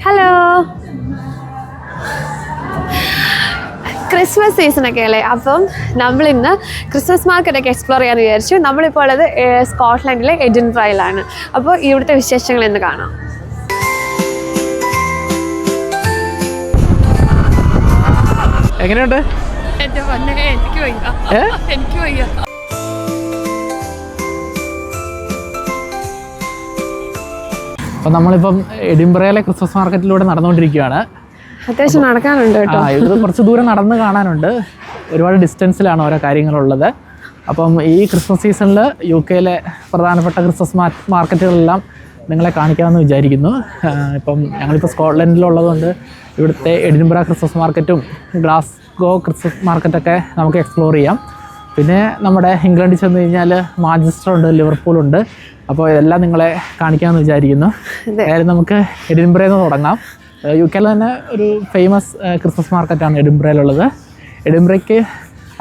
Hello, Christmas സീസണൊക്കെ അല്ലേ, അപ്പം നമ്മളിന്ന് ക്രിസ്മസ് മാർക്കറ്റൊക്കെ എക്സ്പ്ലോർ ചെയ്യാമെന്ന് വിചാരിച്ചു. നമ്മളിപ്പോൾ ഉള്ളത് സ്കോട്ട്ലൻഡിലെ എഡിൻബ്രയിലാണ്. അപ്പോൾ ഇവിടുത്തെ വിശേഷങ്ങൾ ഇന്ന് കാണാം. എങ്ങനെയുണ്ട്? എനിക്ക് വയ്യ. അപ്പം നമ്മളിപ്പം എഡിൻബ്രയിലെ ക്രിസ്മസ് മാർക്കറ്റിലൂടെ നടന്നുകൊണ്ടിരിക്കുകയാണ്. അത്യാവശ്യം നടക്കാനുണ്ട് കേട്ടോ. ഇത് കുറച്ച് ദൂരം നടന്ന് കാണാനുണ്ട്. ഒരുപാട് ഡിസ്റ്റൻസിലാണ് ഓരോ കാര്യങ്ങളുള്ളത്. അപ്പം ഈ ക്രിസ്മസ് സീസണിൽ UK-ലെ പ്രധാനപ്പെട്ട ക്രിസ്മസ് മാർക്കറ്റുകളെല്ലാം നിങ്ങളെ കാണിക്കാമെന്ന് വിചാരിക്കുന്നു. ഇപ്പം ഞങ്ങളിപ്പോൾ സ്കോട്ട്ലൻഡിലുള്ളതുകൊണ്ട് ഇവിടുത്തെ എഡിൻബ്ര ക്രിസ്മസ് മാർക്കറ്റും ഗ്ലാസ്ഗോ ക്രിസ്മസ് മാർക്കറ്റൊക്കെ നമുക്ക് എക്സ്പ്ലോർ ചെയ്യാം. പിന്നെ നമ്മുടെ ഇംഗ്ലണ്ടിൽ ചെന്ന് കഴിഞ്ഞാൽ മാഞ്ചസ്റ്റർ ഉണ്ട്, ലിവർപൂളുണ്ട്. അപ്പോൾ ഇതെല്ലാം നിങ്ങളെ കാണിക്കാമെന്ന് വിചാരിക്കുന്നു. അതായത് നമുക്ക് എഡിൻബ്രയിൽ നിന്ന് തുടങ്ങാം. UK-ൽ തന്നെ ഒരു ഫേമസ് ക്രിസ്മസ് മാർക്കറ്റാണ് എഡിൻബ്രയിലുള്ളത്. എഡിൻബ്രയ്ക്ക്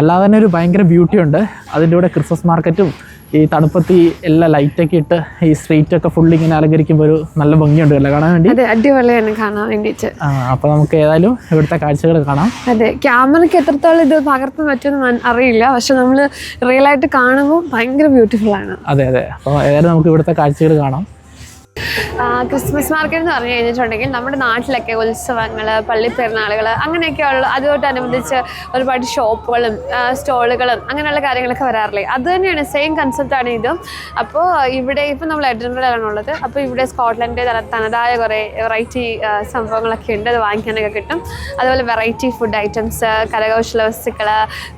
അല്ലാതെ തന്നെ ഒരു ഭയങ്കര ബ്യൂട്ടിയുണ്ട്. അതിൻ്റെ കൂടെ ക്രിസ്മസ് മാർക്കറ്റും ഈ തണുപ്പത്തി എല്ലാ ലൈറ്റൊക്കെ ഇട്ട് ഈ സ്ട്രീറ്റൊക്കെ ഫുള്ള് ഇങ്ങനെ അലങ്കരിക്കുമ്പോൾ ഒരു നല്ല ഭംഗിയുണ്ട് അല്ലേ കാണാൻ വേണ്ടി? അതെ, അടിപൊളിയാണ് കാണാൻ വേണ്ടിയിട്ട്. അപ്പോൾ നമുക്ക് ഏതായാലും ഇവിടുത്തെ കാഴ്ചകൾ കാണാം. അതെ, ക്യാമറയ്ക്ക് എത്രത്തോളം ഇത് പകർത്താൻ പറ്റുമെന്ന് അറിയില്ല, പക്ഷെ നമ്മൾ റിയലായിട്ട് കാണുമ്പോൾ ഭയങ്കര ബ്യൂട്ടിഫുൾ ആണ്. അതെ അതെ, അപ്പോൾ ഏതായാലും നമുക്ക് ഇവിടുത്തെ കാഴ്ചകൾ കാണാം. ക്രിസ്മസ് മാർക്കറ്റ് എന്ന് പറഞ്ഞു കഴിഞ്ഞിട്ടുണ്ടെങ്കിൽ നമ്മുടെ നാട്ടിലൊക്കെ ഉത്സവങ്ങൾ, പള്ളിപ്പെരുന്നാളുകൾ അങ്ങനെയൊക്കെയുള്ള അതുമായിട്ടനുബന്ധിച്ച് ഒരുപാട് ഷോപ്പുകളും സ്റ്റോളുകളും അങ്ങനെയുള്ള കാര്യങ്ങളൊക്കെ വരാറില്ലേ. അത് തന്നെയാണ്, സെയിം കൺസെപ്റ്റാണ് ഇതും. അപ്പോൾ ഇവിടെ ഇപ്പം നമ്മൾ എഡിൻബ്രയിലാണ് ഉള്ളത്. അപ്പോൾ ഇവിടെ സ്കോട്ട്ലൻഡിൻ്റെ തനതായ കുറേ വെറൈറ്റി സംഭവങ്ങളൊക്കെ ഉണ്ട്, അത് വാങ്ങിക്കാനൊക്കെ കിട്ടും. അതുപോലെ വെറൈറ്റി ഫുഡ് ഐറ്റംസ്, കരകൗശല വസ്തുക്കൾ,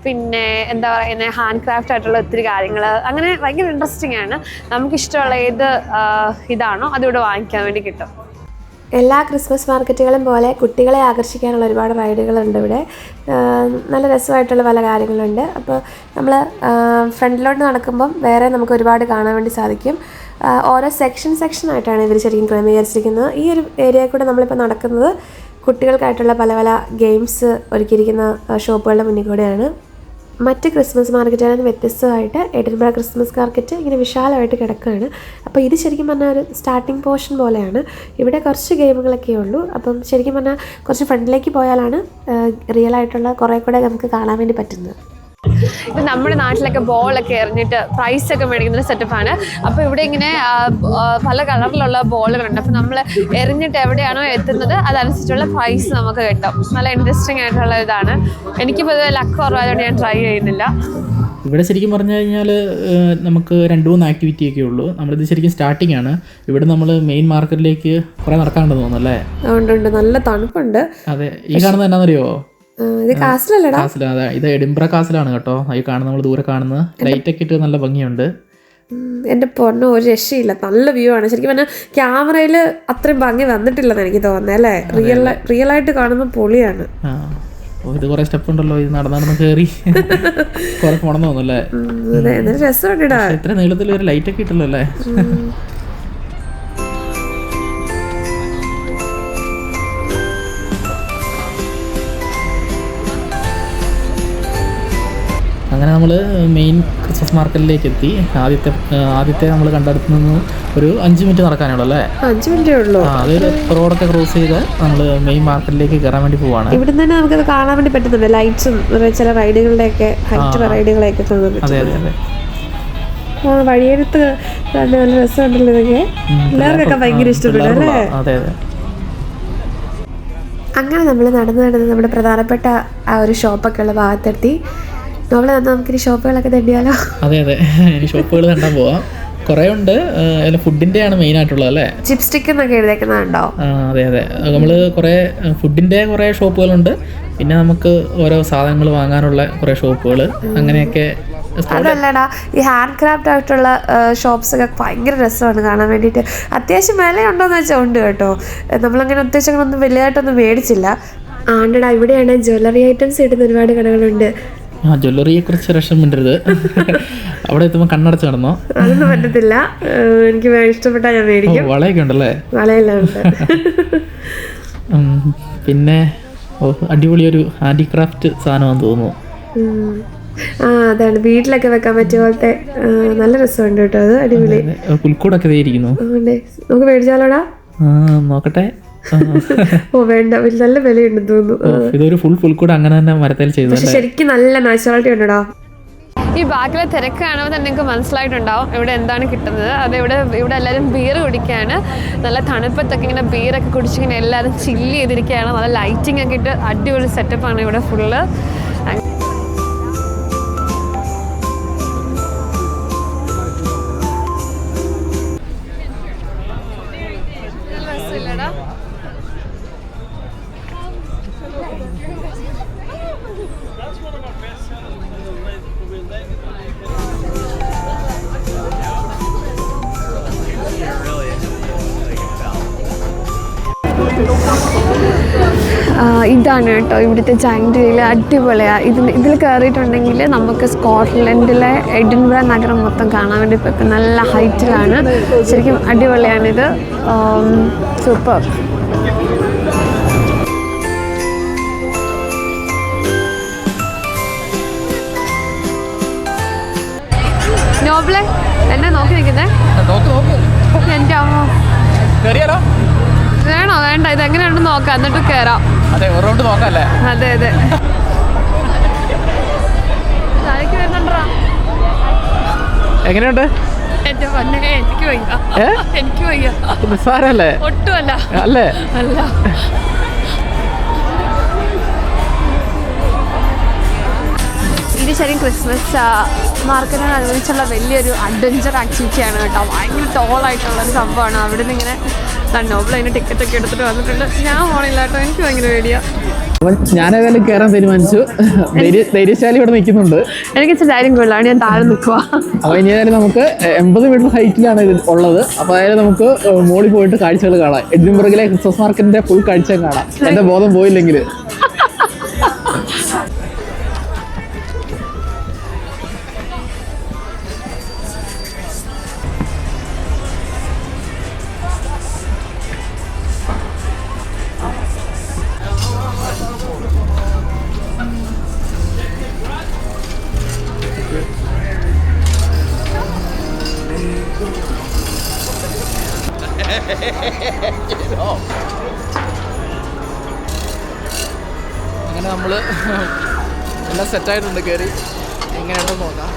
പിന്നെ എന്താ പറയുന്നത് ഹാൻഡ് ക്രാഫ്റ്റ് ആയിട്ടുള്ള ഒത്തിരി കാര്യങ്ങൾ, അങ്ങനെ ഭയങ്കര ഇൻട്രസ്റ്റിംഗ് ആണ്. നമുക്കിഷ്ടമുള്ള ഏത് ഇതാണോ അതിവിടെ വാങ്ങിക്കാൻ വേണ്ടി കിട്ടും. എല്ലാ ക്രിസ്മസ് മാർക്കറ്റുകളും പോലെ കുട്ടികളെ ആകർഷിക്കാനുള്ള ഒരുപാട് റൈഡുകളുണ്ട് ഇവിടെ. നല്ല രസമായിട്ടുള്ള പല കാര്യങ്ങളുണ്ട്. അപ്പോൾ നമ്മൾ ഫ്രണ്ടിലോട്ട് നടക്കുമ്പം വേറെ നമുക്ക് ഒരുപാട് കാണാൻ വേണ്ടി സാധിക്കും. ഓരോ സെക്ഷനായിട്ടാണ് ഇവർ ശരിക്കും ക്രമീകരിച്ചിരിക്കുന്നത്. ഈ ഒരു ഏരിയയിൽ കൂടെ നമ്മളിപ്പോൾ നടക്കുന്നത് കുട്ടികൾക്കായിട്ടുള്ള പല പല ഗെയിംസ് ഒരുക്കിയിരിക്കുന്ന ഷോപ്പുകളുടെ മുന്നിൽ കൂടെയാണ്. മറ്റ് ക്രിസ്മസ് മാർക്കറ്റുകളിൽ നിന്ന് വ്യത്യസ്തമായിട്ട് എഡിൻബ്ര ക്രിസ്മസ് മാർക്കറ്റ് ഇങ്ങനെ വിശാലമായിട്ട് കിടക്കുകയാണ്. അപ്പോൾ ഇത് ശരിക്കും പറഞ്ഞാൽ ഒരു സ്റ്റാർട്ടിംഗ് പോർഷൻ പോലെയാണ്. ഇവിടെ കുറച്ച് ഗെയിമുകളൊക്കെ ഉള്ളൂ. അപ്പം ശരിക്കും പറഞ്ഞാൽ കുറച്ച് ഫ്രണ്ടിലേക്ക് പോയാലാണ് റിയലായിട്ടുള്ള കുറേ കൂടെ നമുക്ക് കാണാൻ വേണ്ടി പറ്റുന്നത്. ഇത് നമ്മുടെ നാട്ടിലൊക്കെ ബോളൊക്കെ എറിഞ്ഞിട്ട് പ്രൈസൊക്കെ മേടിക്കുന്ന ഒരു സെറ്റപ്പാണ്. അപ്പോൾ ഇവിടെ ഇങ്ങനെ പല കളറിലുള്ള ബോളുകളുണ്ട്. അപ്പോൾ നമ്മൾ എറിഞ്ഞിട്ട് എവിടെയാണോ എത്തുന്നത് അതനുസരിച്ചുള്ള പ്രൈസ് നമുക്ക് കിട്ടും. നല്ല ഇൻട്രസ്റ്റിംഗ് ആയിട്ടുള്ള ഇതാണ്. എനിക്കിപ്പോൾ ഇത് ലക്ക് കുറവായതുകൊണ്ട് ഞാൻ ട്രൈ ചെയ്യുന്നില്ല. ഇവിടെ ശരിക്കും പറഞ്ഞു കഴിഞ്ഞാൽ നമുക്ക് 2-3 ആക്ടിവിറ്റി ഒക്കെ ഉള്ളൂ. നമ്മളിത് ശരിക്കും സ്റ്റാർട്ടിംഗ് ആണ്. ഇവിടെ നമ്മൾ മെയിൻ മാർക്കറ്റിലേക്ക് കുറേ നടക്കാനുണ്ടെന്ന് തോന്നുന്നു അല്ലേ? അതുകൊണ്ട് നല്ല തണുപ്പുണ്ട്. അതെ, ഈ കാണുന്നത് എന്നാണെന്നറിയോ? ഇത് കാസിലല്ലടാ? കാസില. അതെ, ഇത് എഡിൻബ്ര കാസിലാണ് കേട്ടോ. ഈ കാണുന്നത് നമ്മൾ ദൂരെ കാണുന്നത് ലൈറ്റൊക്കെ ഇട്ട് നല്ല ഭംഗിയുണ്ട്. എൻ്റെ പൊന്നോ, ഒരു രക്ഷയില്ല, നല്ല വ്യൂ ആണ്. ശരിക്കും പറഞ്ഞാൽ ക്യാമറയിൽ അത്രയും ഭംഗി വന്നിട്ടില്ലെന്ന് എനിക്ക് തോന്നുന്നത് അല്ലേ? റിയലായിട്ട് കാണുമ്പോൾ പൊളിയാണ്. ഇത് കുറെ സ്റ്റെപ്പ് ഉണ്ടല്ലോ, ഇത് നടന്ന് കയറി കുറെ പോണെന്ന് തോന്നുന്നല്ലേ? അതെ, രസമുണ്ടാ. ഇത്ര നീളത്തിൽ ഒരു ലൈറ്റൊക്കെ ഇട്ടല്ലോ അല്ലേ? അങ്ങനെ നമ്മൾ മെയിൻ ക്രിസ്മസ് മാർക്കറ്റിലേക്ക് എത്തി. ആദ്യത്തെ നമ്മൾ കണ്ടെടുത്ത് നിന്ന് ഒരു 5 മിനിറ്റ് നടക്കാനുള്ളൂ അല്ലേ? 5 മിനിറ്റേ ഉള്ളൂ. അതൊരു റോഡൊക്കെ ക്രോസ് ചെയ്ത് നമ്മൾ മെയിൻ മാർക്കറ്റിലേക്ക് കയറാൻ വേണ്ടി പോവാണ്. ഇവിടെ തന്നെ നമുക്കത് കാണാൻ വേണ്ടി പറ്റുന്നുണ്ട്. ലൈറ്റ്സും ചില റൈഡുകളുടെയൊക്കെ ഹൈറ്റ് റൈഡുകളൊക്കെ കാണാൻ. അതെ അതെ അതെ, വഴിയെടുത്ത് നല്ല രസമുണ്ടല്ലോ ഇതൊക്കെ. എല്ലാവർക്കൊക്കെ ഭയങ്കര ഇഷ്ടപ്പെടും അല്ലേ? അതെ അതെ. അങ്ങനെ നമ്മൾ നടന്ന് നമ്മുടെ പ്രധാനപ്പെട്ട ആ ഒരു ഷോപ്പൊക്കെ ഉള്ള ഭാഗത്തെത്തി. നമുക്കിനി ഷോപ്പുകളൊക്കെ തന്നെയാലോ? അതെ അതെ, ഇനി ഷോപ്പുകൾ കണ്ടാൽ പോവാം. കുറേ ഉണ്ട്. ഫുഡിൻ്റെ ആണ് മെയിൻ ആയിട്ടുള്ളത് അല്ലേ? ചിപ്പ് സ്റ്റിക്ക് എന്നൊക്കെ എഴുതേക്കുന്നതുണ്ടോ? അതെ അതെ, നമ്മൾ കുറേ ഫുഡിൻ്റെ കുറേ ഷോപ്പുകളുണ്ട്. പിന്നെ നമുക്ക് ഓരോ സാധനങ്ങൾ വാങ്ങാനുള്ള കുറേ ഷോപ്പുകൾ അങ്ങനെയൊക്കെ. അതല്ലടാ, ഈ ഹാൻഡ് ക്രാഫ്റ്റ് ആയിട്ടുള്ള ഷോപ്സൊക്കെ ഭയങ്കര രസമാണ് കാണാൻ വേണ്ടിയിട്ട്. അത്യാവശ്യം വിലയുണ്ടോയെന്ന് വെച്ചാൽ ഉണ്ട് കേട്ടോ. നമ്മളങ്ങനെ അത്യാവശ്യം വലുതായിട്ടൊന്നും മേടിച്ചില്ല. ആണ്ടടാ, ഇവിടെയാണ് ജ്വല്ലറി ഐറ്റംസ് കിട്ടുന്ന ഒരുപാട് കടകളുണ്ട്. ജ്വല്ലറിയെ കുറിച്ച് രസം മിണ്ടരുത്. അവിടെ എത്തുമ്പോൾ കണ്ണടച്ച് നടന്നോ? അതൊന്നും പറ്റത്തില്ല, എനിക്ക് ഇഷ്ടപ്പെട്ടാൽ ഞാൻ മേടിക്കും. വളയൊക്കെ ഉണ്ടല്ലേ? വളയെല്ലാം ഉണ്ട്. പിന്നെ അടിപൊളി ഒരു ഹാൻഡിക്രാഫ്റ്റ് സാധനമാണെന്ന് തോന്നുന്നു. അതാണ് വീട്ടിലൊക്കെ വെക്കാൻ പറ്റിയ പോലത്തെ നല്ല രസമുണ്ട് കേട്ടോ. അത് അടിപൊളി. പുൽക്കൂടൊക്കെ ഇരിക്കുന്നു. നമുക്ക് മേടിച്ചാലോടാ? നോക്കട്ടെ. ഓ വേണ്ട, നല്ല വിലയുണ്ടെന്ന് തോന്നുന്നു. ഇതൊരു ഫുൾ കൂടെ അങ്ങനെ തന്നെ മരത്തിൽ ചെയ്തു. പക്ഷെ ശരിക്കും നല്ല നാച്ചുറാലിറ്റി ഉണ്ടടാ. ഈ ബാക്കിലെ തിരക്ക് കാണുമ്പോൾ തന്നെ നിങ്ങൾക്ക് മനസ്സിലായിട്ടുണ്ടാവും ഇവിടെ എന്താണ് കിട്ടുന്നത്. അത് ഇവിടെ എല്ലാവരും ബീർ കുടിക്കുകയാണ്. നല്ല തണുപ്പത്തൊക്കെ ഇങ്ങനെ ബീറൊക്കെ കുടിച്ചിങ്ങനെ എല്ലാവരും ചില്ല് ചെയ്തിരിക്കുകയാണ്. നല്ല ലൈറ്റിംഗ് ഒക്കെ ഇട്ട് അടിപൊളി സെറ്റപ്പാണ് ഇവിടെ ഫുള്ള്. ഇതാണ് കേട്ടോ ഇവിടുത്തെ ജയന്റ് വീൽ. അടിപൊളിയാണ്. ഇതിൽ കയറിയിട്ടുണ്ടെങ്കിൽ നമുക്ക് സ്കോട്ട്ലൻഡിലെ എഡിൻബറ നഗരം മൊത്തം കാണാൻ വേണ്ടി പറ്റും. നല്ല ഹൈറ്റിലാണ്. ശരിക്കും അടിപൊളിയാണിത്. സൂപ്പർ. നോബിളെ എന്നെ നോക്കി നിൽക്കുന്നേ. എൻ്റെ അമ്മ വേണോ വേണ്ട, ഇത് എങ്ങനെയുണ്ടെന്ന് നോക്കാം, എന്നിട്ട് കയറാം. അതെ, നോക്കല്ലേ? അതെ അതെ. എങ്ങനെയുണ്ട്? എനിക്ക് വയ്യ. നിസ്സാരല്ലേ? ഒട്ടുമല്ല. അല്ലേ? അല്ല. ഇത് ശരിക്കും ക്രിസ്മസ് മാർക്കറ്റിനോടനുബന്ധിച്ചുള്ള വലിയൊരു അഡ്വഞ്ചർ ആക്ടിവിറ്റിയാണ് കേട്ടോ. ഭയങ്കര ടോളായിട്ടുള്ളൊരു സംഭവമാണ്. അവിടെ നിന്ന് ഇങ്ങനെ നോബിൾ അതിന് ടിക്കറ്റൊക്കെ എടുത്തിട്ട് വന്നിട്ടുണ്ട്. ഞാൻ പോണില്ല കേട്ടോ, എനിക്ക് ഭയങ്കര പേടിയാണ്. അപ്പം ഞാനേതായാലും കയറാൻ തീരുമാനിച്ചു. ധൈര്യശാലി ഇവിടെ നിൽക്കുന്നുണ്ട്. എനിക്ക് ഇച്ചിരി ധൈര്യം കൂടുതലാണ്, ഞാൻ താഴെ നിൽക്കുക. അപ്പോൾ ഇനി ഏതായാലും നമുക്ക് 80 മീറ്റർ ഹൈറ്റിലാണ് ഇത് ഉള്ളത്. അപ്പോൾ അതായത് നമുക്ക് മോളിൽ പോയിട്ട് കാഴ്ചകൾ കാണാം. എഡിൻബർഗിലെ ക്രിസ്മസ് മാർക്കറ്റിന്റെ ഫുൾ കാഴ്ച കാണാം, എൻ്റെ ബോധം പോയില്ലെങ്കിൽ. അങ്ങനെ നമ്മൾ എല്ലാം സെറ്റായിട്ടുണ്ട്. കയറി എങ്ങനെയുണ്ടെന്ന് നോക്കാം.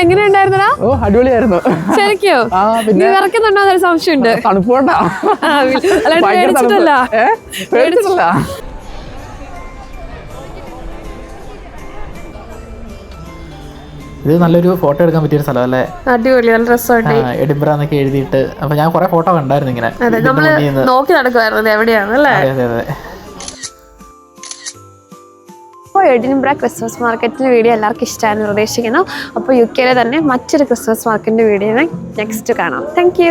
എങ്ങനെയുണ്ടായിരുന്നടാ? ഓ അടിപൊളിയായിരുന്നു ശരിക്കോ? നീ വിറക്കുന്നുണ്ടോ എന്നൊരു സംശയമുണ്ട്. തണുപ്പോണ്ടാ? പേടിച്ചിട്ടല്ല. ഇത് നല്ലൊരു ഫോട്ടോ എടുക്കാൻ പറ്റിയൊരു സ്ഥലം അല്ലേ? അടിപൊളി, നല്ല രസമുണ്ട്. എഡിൻബറ എന്നൊക്കെ എഴുതിയിട്ട്. അപ്പൊ ഞാൻ കുറെ ഫോട്ടോ കണ്ടായിരുന്നു ഇങ്ങനെ. നമ്മള് നോക്കി നടക്കുവായിരുന്നു എവിടെയാണ് അല്ലേ? അതെ അതെ. അപ്പോൾ എഡിൻബറ ക്രിസ്മസ് മാർക്കറ്റിൻ്റെ വീഡിയോ എല്ലാവർക്കും ഇഷ്ടമായെന്ന് പ്രതീക്ഷിക്കുന്നു. അപ്പോൾ UK തന്നെ മറ്റൊരു ക്രിസ്മസ് മാർക്കറ്റിൻ്റെ വീഡിയോ നെക്സ്റ്റ് കാണാം. താങ്ക്